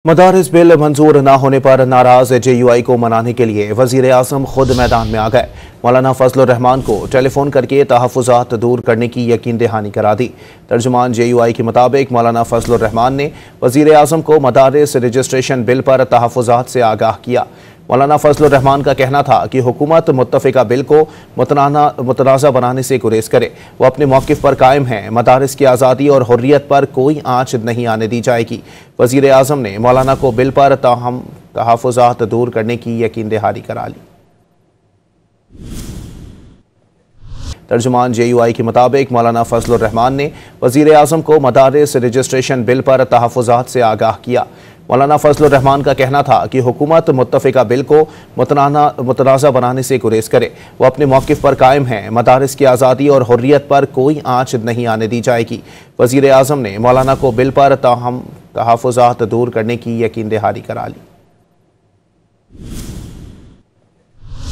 मदारिस bill मंजूर न होने पर नाराज JUI को मनाने के लिए वजीर आजम खुद मैदान में आ गए। मौलाना फजलुर रहमान को टेलीफोन करके तहफ़्फ़ुज़ात दूर करने की यकीन दहानी करा दी। तर्जुमान JUI के मुताबिक मौलाना फजलुर रहमान ने वजीर आजम को मदारिस रजिस्ट्रेशन बिल पर तहफ़्फ़ुज़ात से आगाह किया। मौलाना फजलुर रहमान का कहना था कि हुकूमत मुत्तफ़िका बिल को मुतनाज़ा बनाने से गुरेज करे। वो अपने मौक़िफ़ पर कायम हैं। मदारिस की आज़ादी और हुर्रियत पर कोई आँच नहीं आने दी जाएगी। वज़ीर आज़म ने मौलाना को बिल पर तहफ़्फ़ुज़ात दूर करने की यकीन दहानी करा ली। तर्जुमान JUI के मुताबिक मौलाना फजलुर रहमान ने वज़ीर आज़म को मदारिस रजिस्ट्रेशन बिल पर तहफ़्फ़ुज़ात से आगाह किया। मौलाना फजलुर रहमान का कहना था कि हुकूमत मुत्तफ़िका बिल को मुतनाज़ा बनाने से गुरेज करे। वो अपने मौक़िफ़ पर कायम हैं। मदारिस की आज़ादी और हुर्रियत पर कोई आँच नहीं आने दी जाएगी। वज़ीर आज़म ने मौलाना को बिल पर तहफ़्फ़ुज़ात दूर करने की यकीन दहानी करा ली।